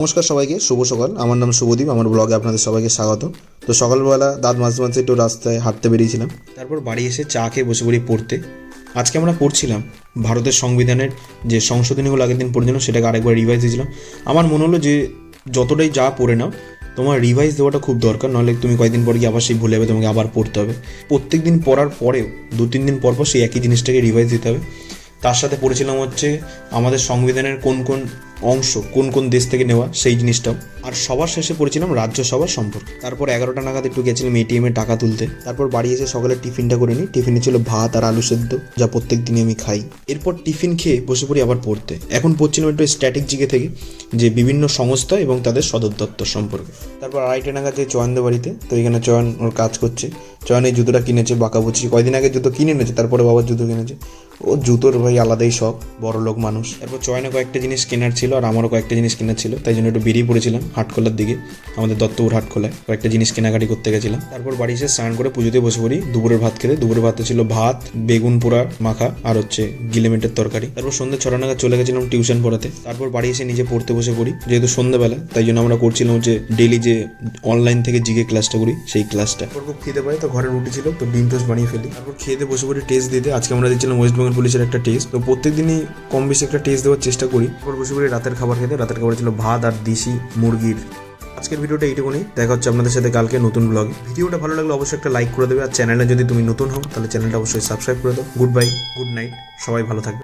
নমস্কার সবাইকে, শুভ সকাল। আমার নাম শুভদীপ, আমার ব্লগে আপনাদের সবাইকে স্বাগত। তো সকালবেলা দাঁত মাজতে মাজতে একটু রাস্তায় হাঁটতে বেরিয়েছিলাম, তারপর বাড়ি এসে চা খেয়ে বসে পড়ি পড়তে। আজকে আমরা পড়ছিলাম ভারতের সংবিধানের যে সংশোধনীগুলো আগের দিন পড়ছিলাম সেটাকে আরেকবার রিভাইজ দিয়েছিলাম। আমার মনে হলো যে যতটাই যা পড়ে নাও, তোমার রিভাইজ দেওয়াটা খুব দরকার, নাহলে তুমি কয়েকদিন পর গিয়ে আবার সেই ভুলে যাবে, তোমাকে আবার পড়তে হবে। প্রত্যেক দিন পড়ার পরেও 2-3 দিন পর পর সেই একই জিনিসটাকে রিভাইজ দিতে হবে। তার সাথে পড়েছিলাম হচ্ছে আমাদের সংবিধানের কোন কোন অংশ কোন কোন দেশ থেকে নেওয়া সেই জিনিসটাও। আর সবার শেষে পড়েছিলাম রাজ্যসভার সম্পর্কে। তারপর 11টা নাগাদ একটু গেছিলাম এটিএমে টাকা তুলতে। তারপর বাড়ি এসে সকালে টিফিনটা করে নিই। টিফিনে ছিল ভাত আর আলু সেদ্ধ, যা প্রত্যেক দিনই আমি খাই। এরপর টিফিন খেয়ে বসে পড়ি আবার পড়তে। এখন পড়ছিলাম একটু স্ট্যাটিক জিকে থেকে, যে বিভিন্ন সংস্থা এবং তাদের সদর দপ্তর সম্পর্কে। তারপর 2:30 নাগাদ যে চয়নদের বাড়িতে, তো এখানে চয়ন ওর কাজ করছে। চয়ন এই জুতোটা কিনেছে, বাঁকাবুচি কয়দিন আগে জুতো কিনে এনেছে, তারপরে বাবার জুতো কিনেছে। ও জুতোর ভাই আলাদাই শখ, বড় লোক মানুষ। তারপর চয়নে কয়েকটা জিনিস কেনার ছিল আর আমারও কয়েকটা জিনিস কেনার ছিল, তাই জন্য একটু বেরিয়ে পড়েছিলাম হাটখোলার দিকে। আমাদের দত্তপুর হাটখোলায় কয়েকটা জিনিস কেনাকাটি করতে গেছিলাম। তারপর বাড়ি এসে স্নান করে পুজোতে বসে পড়ি দুপুরের ভাত খেতে। দুপুরের ভাতে ছিল ভাত, বেগুন পোড়া মাখা আর হচ্ছে গিলেমেটের তরকারি। তারপর সন্ধ্যে 6টা নাগাদ চলে গেছিলাম টিউশন পড়াতে। তারপর বাড়ি এসে নিজে পড়তে বসে পড়ি, যেহেতু সন্ধ্যাবেলা তাই জন্য আমরা করছিলাম যে ডেলি যে অনলাইন থেকে জিকে ক্লাসটা করি সেই ক্লাসটা। তারপর খুব খিদে পাই, তো ঘরে রুটি ছিল, তো ডিম টোস্ট বানিয়ে ফেলি। তারপর খেতে বসে পড়ি টেস্ট দিতে। আজকে আমরা দিচ্ছিলাম ওয়েস্ট বেঙ্গল পুলিশের একটা টেস্ট, তো প্রত্যেক দিনই কম বেশি একটা টেস্ট দেওয়ার চেষ্টা করি। তারপর বসে পড়ি রাতের খাবার খেতে। রাতের খাবার ছিল ভাত আর দেশি মুরগির। আজকের ভিডিওটা এইটুকুনি, দেখা হচ্ছে আপনাদের সাথে কালকে নতুন ব্লগে। ভিডিওটা ভালো লাগলে অবশ্যই একটা লাইক করে দেবে, আর চ্যানেলে যদি তুমি নতুন হও তাহলে চ্যানেলটা অবশ্যই সাবস্ক্রাইব করে দাও। গুড বাই, গুড নাইট, সবাই ভালো থাকবে।